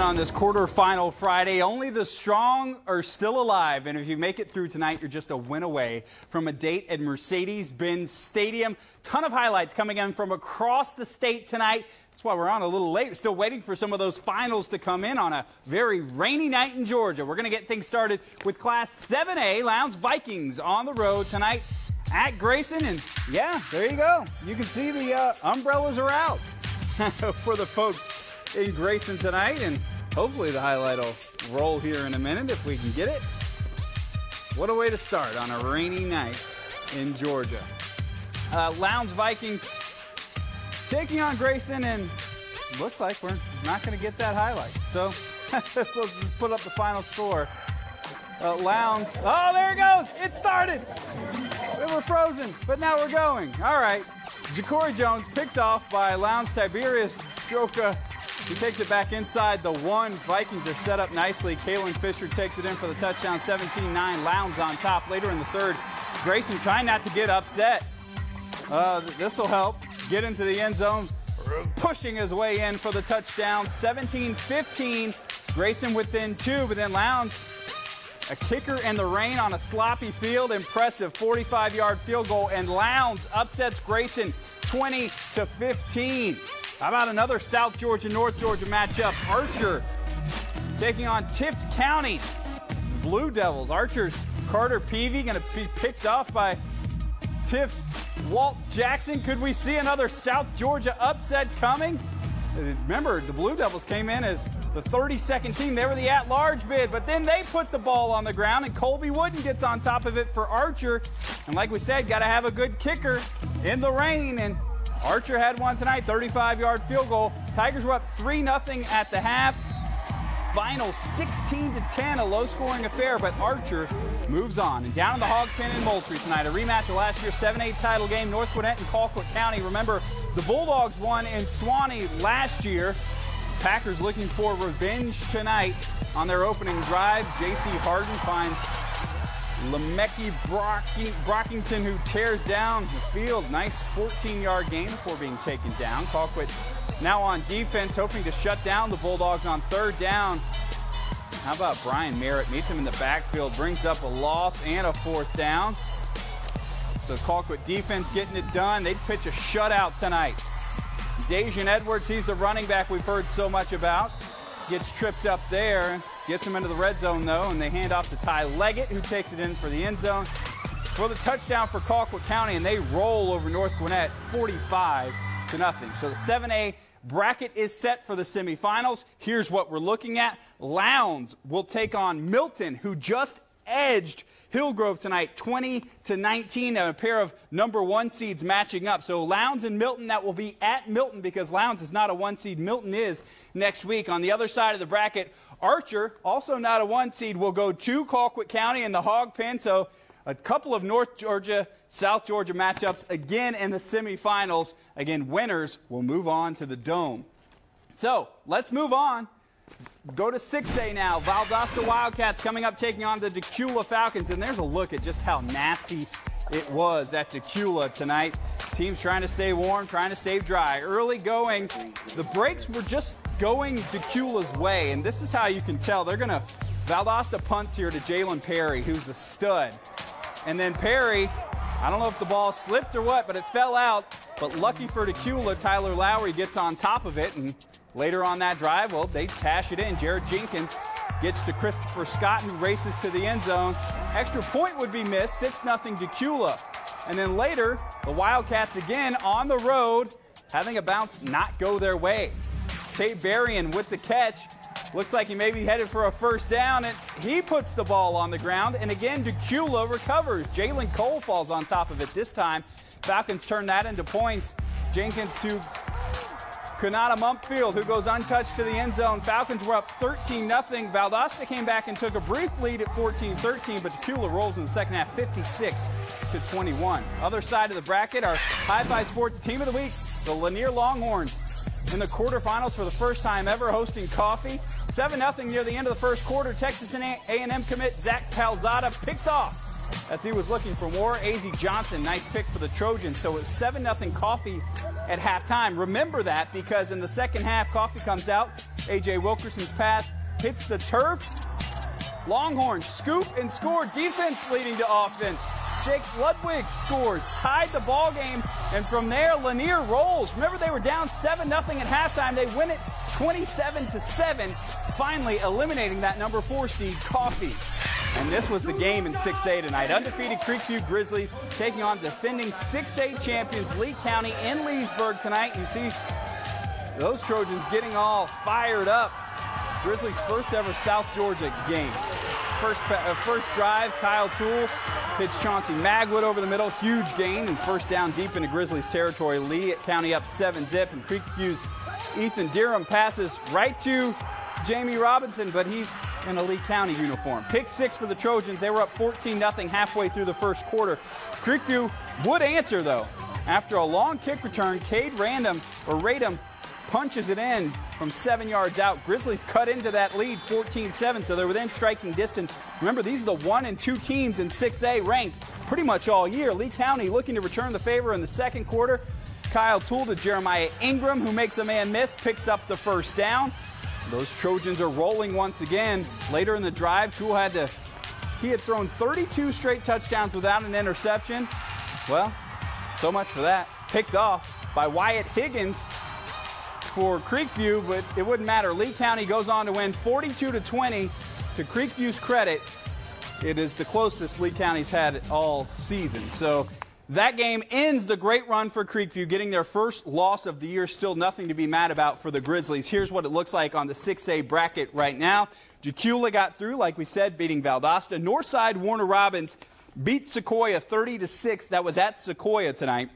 on this quarterfinal Friday. Only the strong are still alive, and if you make it through tonight, you're just a win away from a date at Mercedes-Benz Stadium. Ton of highlights coming in from across the state tonight. That's why we're on a little late. We're still waiting for some of those finals to come in on a very rainy night in Georgia. We're going to get things started with Class 7A. Lowndes Vikings on the road tonight at Grayson, and yeah, there you go. You can see the umbrellas are out for the folks in Grayson tonight, and hopefully the highlight will roll here in a minute if we can get it. What a way to start on a rainy night in Georgia. Lowndes Vikings taking on Grayson, and looks like we're not going to get that highlight. So let's put up the final score. Lowndes, oh, there it goes. It started. We were frozen, but now we're going. All right. Ja'Cory Jones picked off by Lowndes Tiberius Stroka. He takes it back inside the one. Vikings are set up nicely. Kalen Fisher takes it in for the touchdown. 17-9. Lowndes on top later in the third. Grayson trying not to get upset. This will help. Get into the end zone. Pushing his way in for the touchdown. 17-15. Grayson within two, but then Lowndes, a kicker in the rain on a sloppy field. Impressive 45-yard field goal, and Lowndes upsets Grayson 20-15. How about another South Georgia, North Georgia matchup? Archer taking on Tift County Blue Devils. Archer's Carter Peavy going to be picked off by Tift's Walt Jackson. Could we see another South Georgia upset coming? Remember, the Blue Devils came in as the 32nd team. They were the at-large bid, but then they put the ball on the ground, and Colby Wooden gets on top of it for Archer. And like we said, got to have a good kicker in the rain, and Archer had one tonight, 35-yard field goal. Tigers were up 3-0 at the half. Final 16-10, a low-scoring affair, but Archer moves on. And down in the Hog Pen in Moultrie tonight, a rematch of last year's 7A title game, North Gwinnett and Colquitt County. Remember, the Bulldogs won in Suwanee last year. Packers looking for revenge tonight on their opening drive. J.C. Harden finds Lemecki Brockington, who tears down the field. Nice 14-yard gain before being taken down. Colquitt now on defense, hoping to shut down the Bulldogs on third down. How about Brian Merritt? Meets him in the backfield, brings up a loss and a fourth down. So Colquitt defense getting it done. They'd pitch a shutout tonight. Dejan Edwards, he's the running back we've heard so much about. Gets tripped up there. Gets him into the red zone, though, and they hand off to Ty Leggett, who takes it in for the end zone for the touchdown for Colquitt County, and they roll over North Gwinnett 45-0. So the 7A bracket is set for the semifinals. Here's what we're looking at. Lowndes will take on Milton, who just edged Hillgrove tonight, 20-19, a pair of number one seeds matching up. So Lowndes and Milton, that will be at Milton because Lowndes is not a one seed. Milton is next week. On the other side of the bracket, Archer, also not a one seed, will go to Colquitt County in the Hog Pen. So a couple of North Georgia, South Georgia matchups again in the semifinals. Again, winners will move on to the Dome. So let's move on. Go to 6A now. Valdosta Wildcats coming up, taking on the Decula Falcons. And there's a look at just how nasty it was at Decula tonight. Teams trying to stay warm, trying to stay dry. Early going, the breaks were just going Decula's way. And this is how you can tell. They're going to Valdosta punt here to Jalen Perry, who's a stud. And then Perry, I don't know if the ball slipped or what, but it fell out. But lucky for Decula, Tyler Lowry gets on top of it, and later on that drive, well, they cash it in. Jared Jenkins gets to Christopher Scott, who races to the end zone. Extra point would be missed, 6-0 Decula. And then later, the Wildcats again on the road, having a bounce not go their way. Tate Berrien with the catch. Looks like he may be headed for a first down, and he puts the ball on the ground. And again, Decula recovers. Jalen Cole falls on top of it this time. Falcons turn that into points. Jenkins to Kanata Mumpfield, who goes untouched to the end zone. Falcons were up 13-0. Valdosta came back and took a brief lead at 14-13, but Decula rolls in the second half 56-21. Other side of the bracket, our Hi-Fi Sports Team of the Week, the Lanier Longhorns, in the quarterfinals for the first time ever, hosting Coffee. 7-0 near the end of the first quarter. Texas A&M commit Zach Calzada picked off as he was looking for more. A.Z. Johnson, nice pick for the Trojans. So it's 7-0 Coffee at halftime. Remember that, because in the second half, Coffey comes out. A.J. Wilkerson's pass hits the turf. Longhorns scoop and score. Defense leading to offense. Jake Ludwig scores, tied the ball game, and from there, Lanier rolls. Remember, they were down 7-0 at halftime. They win it 27-7, finally eliminating that number 4 seed, Coffey. And this was the game in 6A tonight. Undefeated Creekview Grizzlies taking on defending 6A champions Lee County in Leesburg tonight. You see those Trojans getting all fired up. Grizzlies' first ever South Georgia game. First drive, Kyle Toole hits Chauncey Magwood over the middle. Huge gain and first down deep into Grizzlies territory. Lee County up 7-zip, and Creekview's Ethan Deerham passes right to Jamie Robinson, but he's in a Lee County uniform. Pick 6 for the Trojans. They were up 14-0 halfway through the first quarter. Creekview would answer, though. After a long kick return, Cade Radom punches it in from 7 yards out. Grizzlies cut into that lead 14-7, so they're within striking distance. Remember, these are the 1 and 2 teams in 6A ranked pretty much all year. Lee County looking to return the favor in the second quarter. Kyle Toole to Jeremiah Ingram, who makes a man miss, picks up the first down. Those Trojans are rolling once again. Later in the drive, Toole had thrown 32 straight touchdowns without an interception. Well, so much for that. Picked off by Wyatt Higgins for Creekview, but it wouldn't matter. Lee County goes on to win 42-20. To Creekview's credit, it is the closest Lee County's had all season. So that game ends the great run for Creekview, getting their first loss of the year. Still nothing to be mad about for the Grizzlies. Here's what it looks like on the 6A bracket right now. Jacula got through, like we said, beating Valdosta. Northside Warner Robins beat Sequoia 30-6. That was at Sequoia tonight.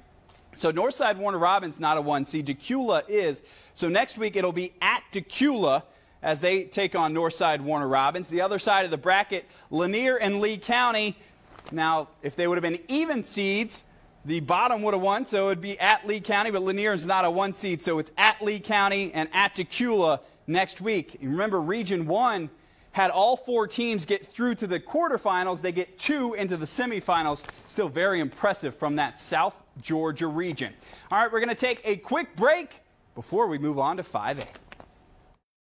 So Northside Warner Robins not a 1 seed. Jacula is. So next week it'll be at Jacula as they take on Northside Warner Robins. The other side of the bracket, Lanier and Lee County. Now, if they would have been even seeds, the bottom would have won, so it would be at Lee County, but Lanier is not a 1 seed, so it's at Lee County and at Jacula next week. You remember, Region 1 had all 4 teams get through to the quarterfinals. They get 2 into the semifinals. Still very impressive from that South Georgia region. All right, we're going to take a quick break before we move on to 5A.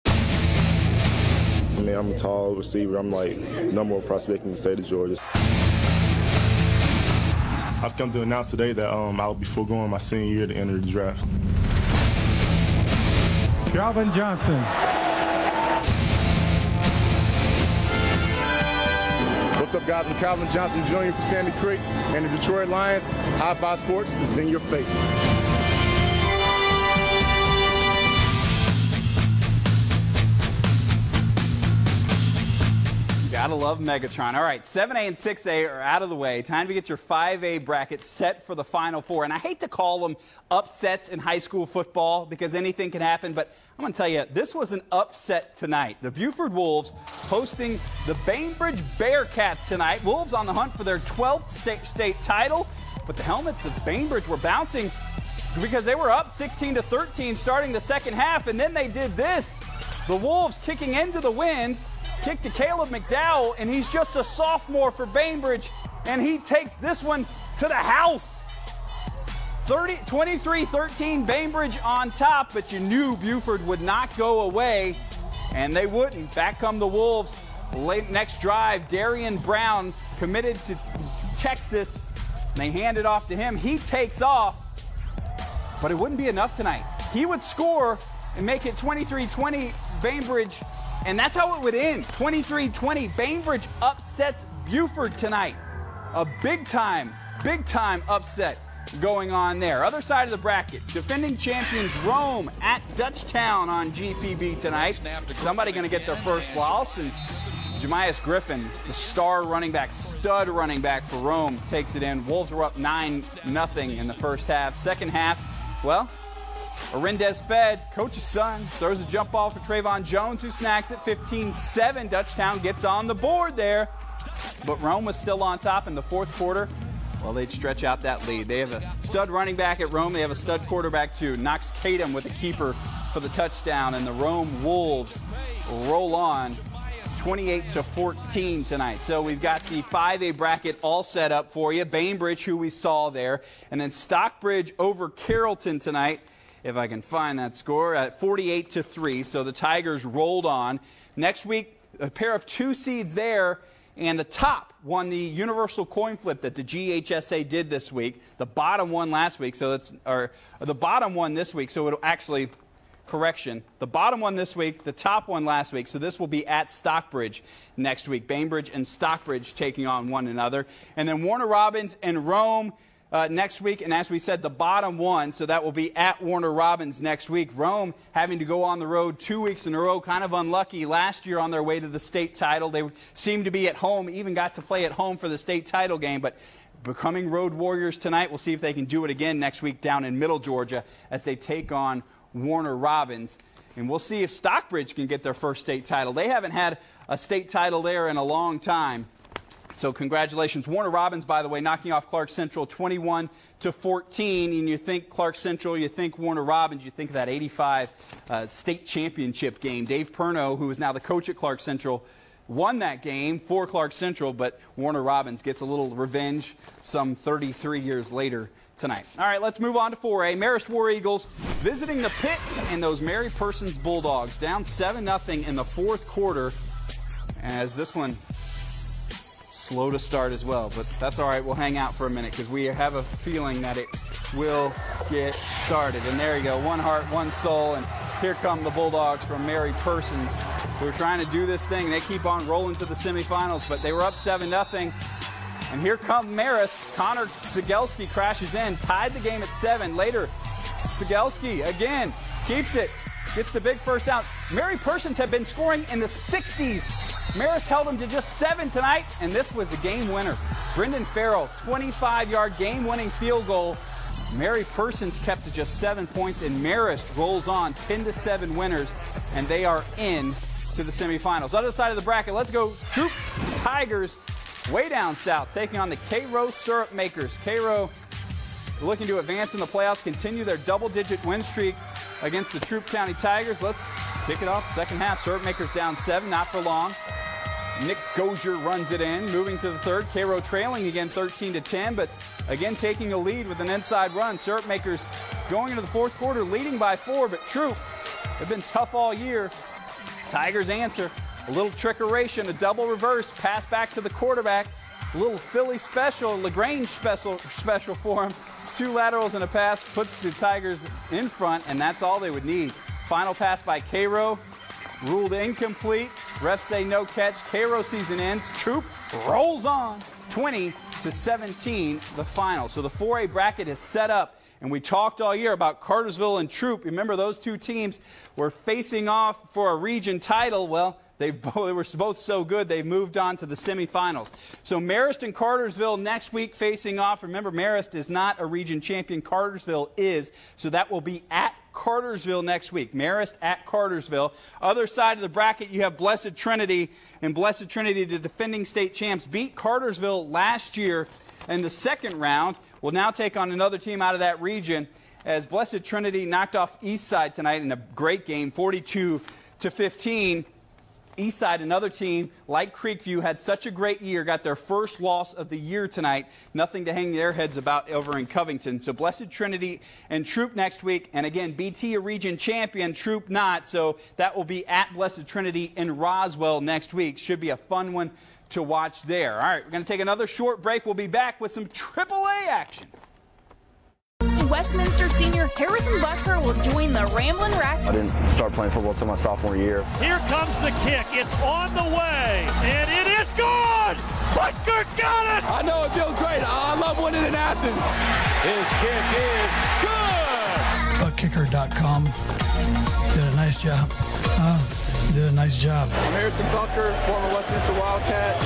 I mean, I'm a tall receiver. I'm like number 1 prospect in the state of Georgia. I've come to announce today that I'll be foregoing my senior year to enter the draft. Calvin Johnson. What's up, guys? I'm Calvin Johnson Jr. from Sandy Creek, and the Detroit Lions. High Five Sports is in your face. Gotta love Megatron. All right, 7A and 6A are out of the way. Time to get your 5A bracket set for the Final Four. And I hate to call them upsets in high school football because anything can happen, but I'm going to tell you, this was an upset tonight. The Buford Wolves hosting the Bainbridge Bearcats tonight. Wolves on the hunt for their 12th state title, but the helmets of Bainbridge were bouncing because they were up 16-13 starting the second half, and then they did this. The Wolves kicking into the wind. Kick to Caleb McDowell, and he's just a sophomore for Bainbridge, and he takes this one to the house. 23-13 Bainbridge on top, but you knew Buford would not go away, and they wouldn't. Back come the Wolves. Late next drive, Darian Brown committed to Texas. They hand it off to him. He takes off, but it wouldn't be enough tonight. He would score and make it 23-20 Bainbridge. And that's how it would end, 23-20. Bainbridge upsets Buford tonight. A big-time upset going on there. Other side of the bracket, defending champions Rome at Dutchtown on GPB tonight. Somebody going to get their first loss, and Jemias Griffin, the star running back, stud running back for Rome, takes it in. Wolves were up 9-0 in the first half. Second half, well, Arendez Fed, coach's son, throws a jump ball for Trayvon Jones, who snacks it. 15-7. Dutchtown gets on the board there. But Rome was still on top in the fourth quarter. Well, they'd stretch out that lead. They have a stud running back at Rome. They have a stud quarterback, too. Knox Kadam with a keeper for the touchdown. And the Rome Wolves roll on 28-14 tonight. So we've got the 5A bracket all set up for you. Bainbridge, who we saw there, and then Stockbridge over Carrollton tonight, if I can find that score, at 48-3. So the Tigers rolled on. Next week, a pair of 2 seeds there, and the top won the universal coin flip that the GHSA did this week. The bottom won last week, so the bottom won this week, so it'll actually, correction, the bottom one this week, the top one last week, so this will be at Stockbridge next week. Bainbridge and Stockbridge taking on one another. And then Warner Robins and Rome next week, and as we said, the bottom one, so that will be at Warner Robins next week. Rome having to go on the road 2 weeks in a row, kind of unlucky last year on their way to the state title. They seemed to be at home, even got to play at home for the state title game, but becoming road warriors tonight. We'll see if they can do it again next week down in Middle Georgia as they take on Warner Robins. And we'll see if Stockbridge can get their first state title. They haven't had a state title there in a long time. So congratulations. Warner Robins, by the way, knocking off Clark Central 21-14. And you think Clark Central, you think Warner Robins, you think of that 85 state championship game. Dave Perno, who is now the coach at Clark Central, won that game for Clark Central, but Warner Robins gets a little revenge some 33 years later tonight. All right, let's move on to 4A. Marist War Eagles visiting the pit and those Mary Persons Bulldogs down 7-0 in the fourth quarter, as this one slow to start as well, but that's all right. We'll hang out for a minute because we have a feeling that it will get started. And there you go, one heart, one soul, and here come the Bulldogs from Mary Persons, who are trying to do this thing. They keep on rolling to the semifinals, but they were up 7-0. And here come Marist. Connor Sigelski crashes in, tied the game at 7. Later, Sigelski again keeps it, gets the big first down. Mary Persons have been scoring in the 60s. Marist held them to just 7 tonight, and this was a game winner. Brendan Farrell, 25-yard game-winning field goal. Mary Persons kept to just 7 points, and Marist rolls on 10-7 winners, and they are in to the semifinals. Other side of the bracket, let's go Troop Tigers way down south, taking on the Cairo Syrup Makers. Cairo looking to advance in the playoffs, continue their double-digit win streak against the Troop County Tigers. Let's kick it off second half. Syrup Makers down 7, not for long. Nick Gozier runs it in, moving to the third. Cairo trailing again 13-10, but again taking a lead with an inside run. Syrup Makers going into the fourth quarter leading by 4, but Troop have been tough all year. Tigers answer. A little trickeration, a double reverse, pass back to the quarterback. A little Philly special, LaGrange special for him. 2 laterals and a pass puts the Tigers in front, and that's all they would need. Final pass by Cairo, ruled incomplete. Refs say no catch. Cairo season ends. Troop rolls on. 20-17, the final. So the 4A bracket is set up, and we talked all year about Cartersville and Troop. Remember, those two teams were facing off for a region title. Well, they were both so good, they've moved on to the semifinals. So Marist and Cartersville next week facing off. Remember, Marist is not a region champion. Cartersville is. So that will be at Cartersville next week. Marist at Cartersville. Other side of the bracket, you have Blessed Trinity. And Blessed Trinity, the defending state champs, beat Cartersville last year in the second round. Will now take on another team out of that region, as Blessed Trinity knocked off Eastside tonight in a great game, 42-15. Eastside, another team like Creekview, had such a great year, got their first loss of the year tonight. Nothing to hang their heads about over in Covington. So Blessed Trinity and Troop next week. And again, BT a region champion, Troop not. So that will be at Blessed Trinity in Roswell next week. Should be a fun one to watch there. All right, we're going to take another short break. We'll be back with some AAA action. Westminster senior Harrison Butker will join the Ramblin' Rack. I didn't start playing football until my sophomore year. Here comes the kick. It's on the way, and it is good! Butker got it! I know, it feels great. I love winning in Athens. His kick is good! Kicker.com did a nice job. Did a nice job. I'm Harrison Butker, former Westminster Wildcat.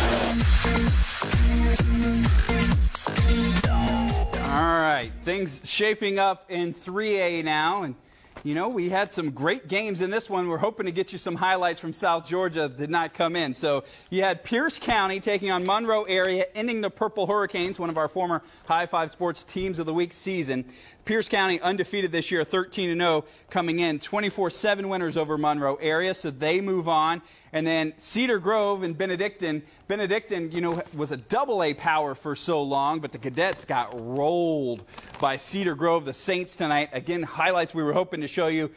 All right, things shaping up in 3A now, and you know, we had some great games in this one. We're hoping to get you some highlights from South Georgia that did not come in. So you had Pierce County taking on Monroe area, ending the Purple Hurricanes, one of our former High Five Sports Teams of the Week season. Pierce County undefeated this year, 13-0, coming in 24-7 winners over Monroe area, so they move on. And then Cedar Grove and Benedictine. Benedictine, you know, was a AA power for so long, but the Cadets got rolled by Cedar Grove, the Saints tonight. Again, highlights we were hoping to show you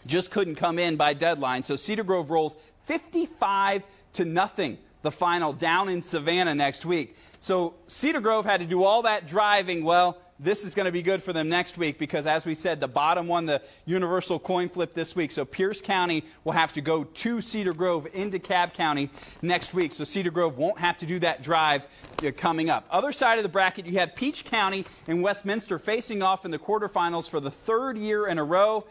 just couldn't come in by deadline. So Cedar Grove rolls 55-0, the final, down in Savannah next week. So Cedar Grove had to do all that driving. Well, this is going to be good for them next week because, as we said, the bottom won the universal coin flip this week. So Pierce County will have to go to Cedar Grove into Cobb County next week. So Cedar Grove won't have to do that drive coming up. Other side of the bracket, you have Peach County and Westminster facing off in the quarterfinals for the third year in a row.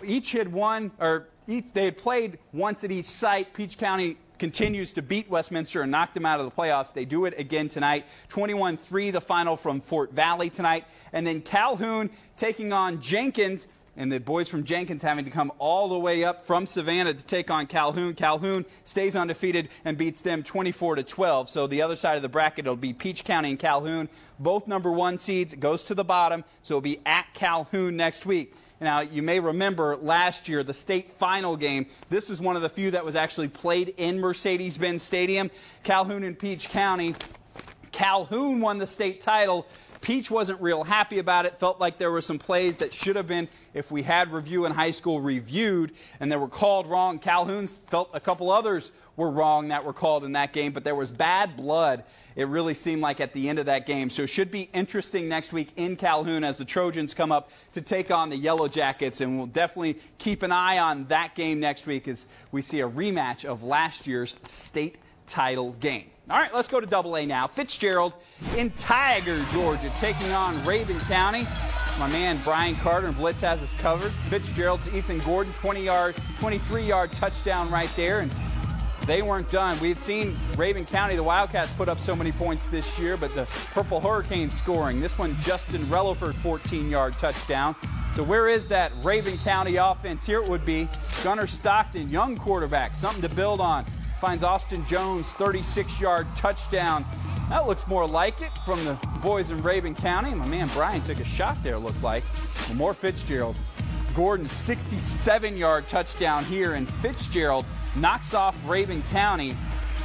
Each had won, or they had played once at each site. Peach County continues to beat Westminster and knock them out of the playoffs. They do it again tonight. 21-3, the final from Fort Valley tonight. And then Calhoun taking on Jenkins, and the boys from Jenkins having to come all the way up from Savannah to take on Calhoun. Calhoun stays undefeated and beats them 24-12. So the other side of the bracket, it'll be Peach County and Calhoun. Both #1 seeds. It goes to the bottom, so it'll be at Calhoun next week. Now, you may remember last year, the state final game. This was one of the few that was actually played in Mercedes-Benz Stadium. Calhoun and Peach County. Calhoun won the state title. Peach wasn't real happy about it, felt like there were some plays that should have been, if we had review in high school, reviewed, and they were called wrong. Calhoun felt a couple others were wrong that were called in that game, but there was bad blood, it really seemed like, at the end of that game. So it should be interesting next week in Calhoun as the Trojans come up to take on the Yellow Jackets, and we'll definitely keep an eye on that game next week as we see a rematch of last year's state title game. All right, let's go to AA now. Fitzgerald in Tiger, Georgia, taking on Raven County. My man Brian Carter and Blitz has us covered. Fitzgerald's Ethan Gordon, 23-yard touchdown right there, and they weren't done. We've seen Raven County, the Wildcats, put up so many points this year, but the Purple Hurricanes scoring. This one, Justin Relaford, 14-yard touchdown. So where is that Raven County offense? Here it would be Gunnar Stockton, young quarterback, something to build on. Finds Austin Jones, 36-yard touchdown. That looks more like it from the boys in Raven County. My man Brian took a shot there, looked like. Well, more Fitzgerald. Gordon, 67-yard touchdown here, and Fitzgerald knocks off Raven County.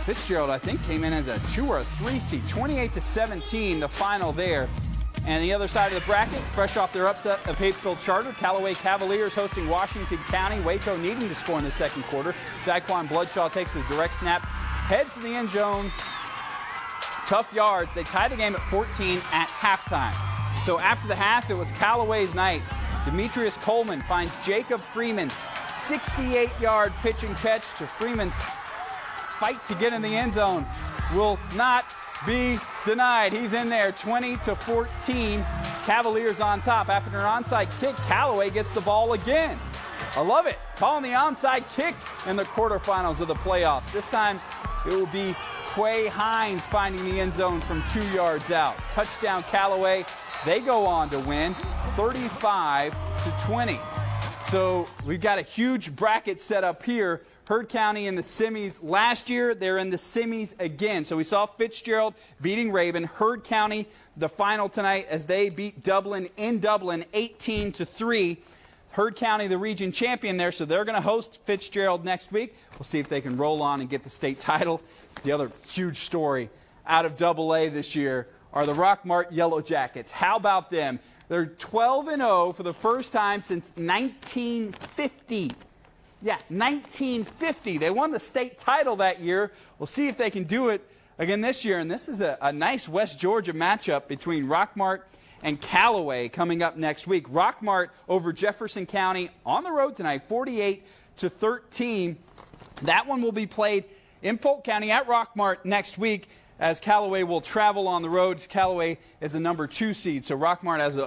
Fitzgerald, I think, came in as a 2 or a 3 seed, 28-17, the final there. And the other side of the bracket, fresh off their upset of Hapeville Charter, Callaway Cavaliers hosting Washington County. Waco needing to score in the second quarter. Daquan Bloodshaw takes the direct snap, heads to the end zone. Tough yards. They tied the game at 14 at halftime. So after the half, it was Callaway's night. Demetrius Coleman finds Jacob Freeman, 68-yard pitch and catch to Freeman's fight to get in the end zone. Will not be denied. He's in there, 20-14. Cavaliers on top. After an onside kick, Callaway gets the ball again. I love it. Calling the onside kick in the quarterfinals of the playoffs. This time it will be Quay Hines finding the end zone from 2 yards out. Touchdown Callaway. They go on to win 35-20. So we've got a huge bracket set up here. Heard County in the semis last year. They're in the semis again. So we saw Fitzgerald beating Raven. Heard County, the final tonight, as they beat Dublin in Dublin 18-3. Heard County, the region champion there, so they're going to host Fitzgerald next week. We'll see if they can roll on and get the state title. The other huge story out of AA this year are the Rockmart Yellow Jackets. How about them? They're 12-0 for the first time since 1950. Yeah, 1950. They won the state title that year. We'll see if they can do it again this year. And this is a nice West Georgia matchup between Rockmart and Callaway coming up next week. Rockmart over Jefferson County on the road tonight, 48-13. That one will be played in Polk County at Rockmart next week, as Callaway will travel on the road. Callaway is a #2 seed, so Rockmart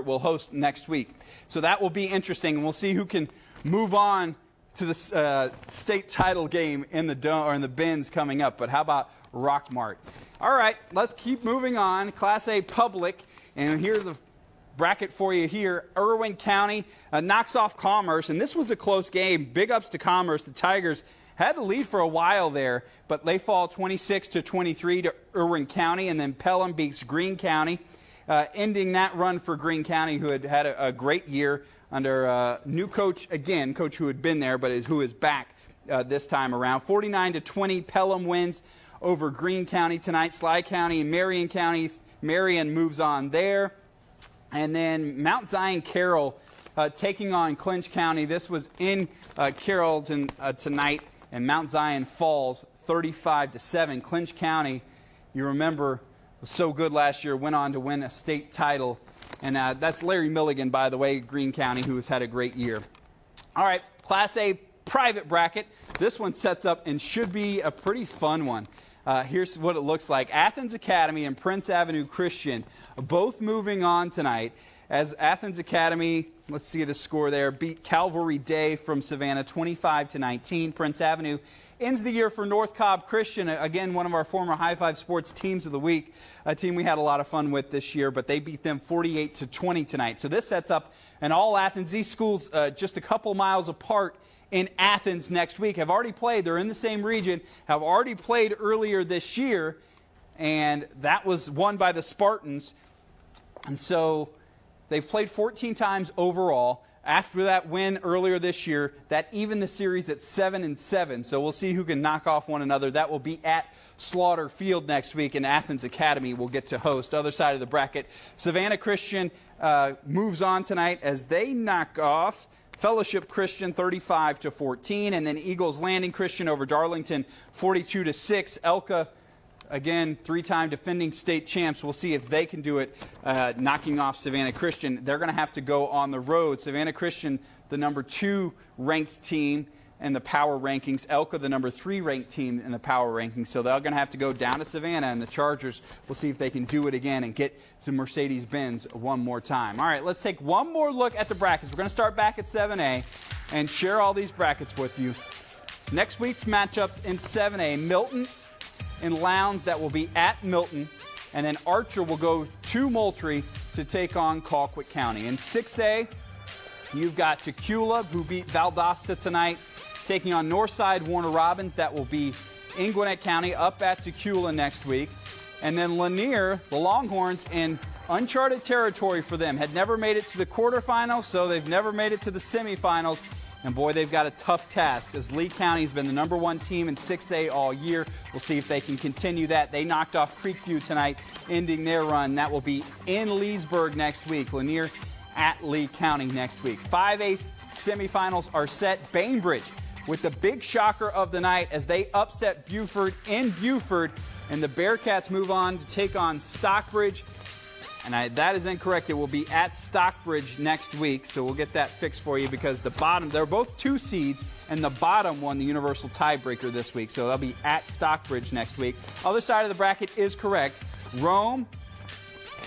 will host next week. So that will be interesting, and we'll see who can move on to the state title game in the dome or in the bins coming up. But how about Rockmart? All right, let's keep moving on. Class A Public, and here's the bracket for you here. Irwin County knocks off Commerce, and this was a close game. Big ups to Commerce. The Tigers had the lead for a while there, but they fall 26-23 to Irwin County, and then Pelham beats Greene County, ending that run for Greene County, who had a great year under new coach again, coach who had been there but who is back this time around. 49-20, Pelham wins over Greene County tonight. Sly County and Marion County. Marion moves on there. And then Mount Zion Carroll taking on Clinch County. This was in Carrollton tonight, and Mount Zion falls 35-7. Clinch County, you remember, was so good last year, went on to win a state title. And that's Larry Milligan, by the way, Greene County, who has had a great year. All right, Class A private bracket. This one sets up and should be a pretty fun one. Here's what it looks like. Athens Academy and Prince Avenue Christian both moving on tonight, as Athens Academy, let's see the score there, beat Calvary Day from Savannah 25-19. Prince Avenue ends the year for North Cobb Christian, again one of our former High Five Sports teams of the week, a team we had a lot of fun with this year, but they beat them 48-20 tonight. So this sets up an all Athens. These schools just a couple miles apart in Athens next week have already played. They're in the same region, have already played earlier this year, and that was won by the Spartans. And so they've played 14 times overall. After that win earlier this year, that evened the series at 7-7. So we'll see who can knock off one another. That will be at Slaughter Field next week, and Athens Academy will get to host. Other side of the bracket, Savannah Christian moves on tonight as they knock off Fellowship Christian 35-14, and then Eagles Landing Christian over Darlington 42-6. Elka, again, three-time defending state champs. We'll see if they can do it, knocking off Savannah Christian. They're going to have to go on the road. Savannah Christian, the number 2 ranked team in the power rankings. Elka, the number 3 ranked team in the power rankings. So they're going to have to go down to Savannah, and the Chargers will see if they can do it again and get to Mercedes-Benz one more time. All right, let's take one more look at the brackets. We're going to start back at 7A and share all these brackets with you. Next week's matchups in 7A, Milton and Lowndes, that will be at Milton, and then Archer will go to Moultrie to take on Colquitt County. In 6A, you've got Tequila, who beat Valdosta tonight, taking on Northside Warner Robins. That will be in Gwinnett County, up at Tequila next week. And then Lanier, the Longhorns, in uncharted territory for them. Had never made it to the quarterfinals, so they've never made it to the semifinals. And boy, they've got a tough task, as Lee County's been the number 1 team in 6A all year. We'll see if they can continue that. They knocked off Creekview tonight, ending their run. That will be in Leesburg next week. Lanier at Lee County next week. 5A semifinals are set. Bainbridge with the big shocker of the night as they upset Buford in Buford, and the Bearcats move on to take on Stockbridge. And that is incorrect. It will be at Stockbridge next week, so we'll get that fixed for you, because the bottom, they're both 2 seeds, and the bottom won the universal tiebreaker this week, so they'll be at Stockbridge next week. Other side of the bracket is correct. Rome,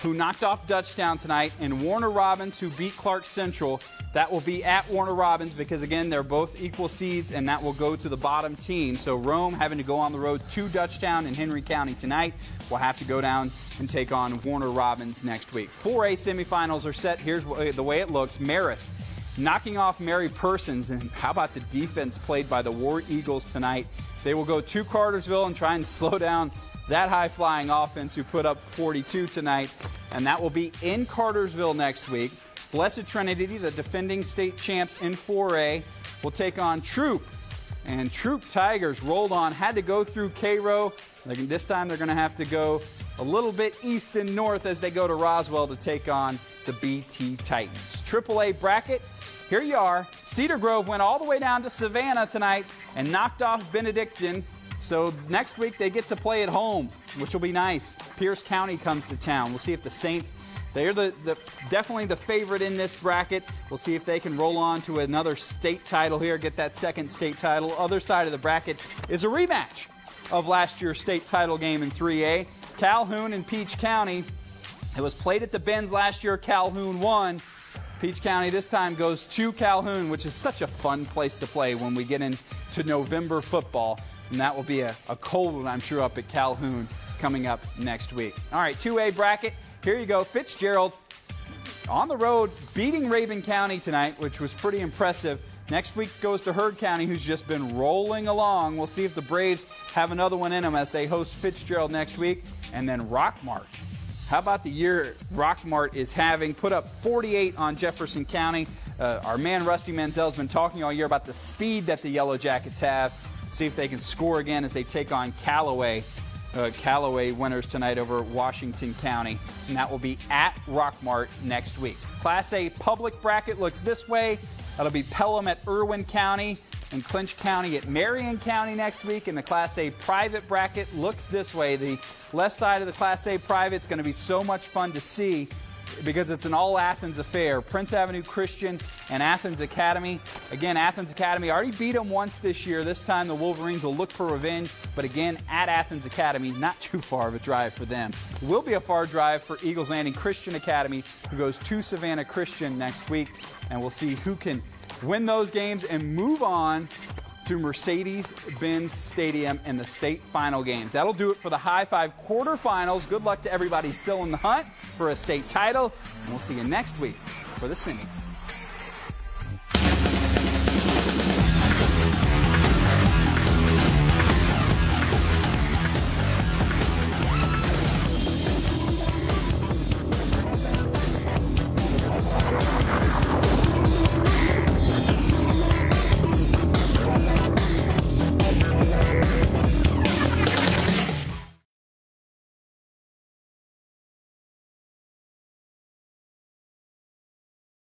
who knocked off Dutchtown tonight, and Warner Robins, who beat Clark Central. That will be at Warner Robins because, again, they're both equal seeds, and that will go to the bottom team. So Rome having to go on the road to Dutchtown in Henry County tonight will have to go down and take on Warner Robins next week. 4A semifinals are set. Here's the way it looks. Marist knocking off Mary Persons, and how about the defense played by the War Eagles tonight? They will go to Cartersville and try and slow down that high-flying offense who put up 42 tonight, and that will be in Cartersville next week. Blessed Trinity, the defending state champs in 4A, will take on Troop. And Troop Tigers rolled on, had to go through Cairo. This time they're going to have to go a little bit east and north as they go to Roswell to take on the BT Titans. AAA bracket, here you are. Cedar Grove went all the way down to Savannah tonight and knocked off Benedictine. So next week they get to play at home, which will be nice. Pierce County comes to town. We'll see if the Saints, they're definitely the favorite in this bracket. We'll see if they can roll on to another state title here, get that second state title. Other side of the bracket is a rematch of last year's state title game in 3A. Calhoun and Peach County. It was played at the Benz last year. Calhoun won. Peach County this time goes to Calhoun, which is such a fun place to play when we get into November football. And that will be a cold one, I'm sure, up at Calhoun coming up next week. All right, 2A bracket. Here you go. Fitzgerald on the road beating Raven County tonight, which was pretty impressive. Next week goes to Heard County, who's just been rolling along. We'll see if the Braves have another one in them as they host Fitzgerald next week. And then Rockmart. How about the year Rockmart is having? Put up 48 on Jefferson County. Our man Rusty Manziel has been talking all year about the speed that the Yellow Jackets have. See if they can score again as they take on Callaway. Callaway winners tonight over Washington County, and that will be at Rockmart next week. Class A public bracket looks this way. That'll be Pelham at Irwin County and Clinch County at Marion County next week. And the Class A private bracket looks this way. The left side of the Class A private is going to be so much fun to see because it's an all-Athens affair. Prince Avenue Christian and Athens Academy. Again, Athens Academy already beat them once this year. This time the Wolverines will look for revenge, but again, at Athens Academy, not too far of a drive for them. It will be a far drive for Eagles Landing Christian Academy, who goes to Savannah Christian next week, and we'll see who can win those games and move on to Mercedes-Benz Stadium in the state final games. That'll do it for the High Five quarterfinals. Good luck to everybody still in the hunt for a state title, and we'll see you next week for the semis.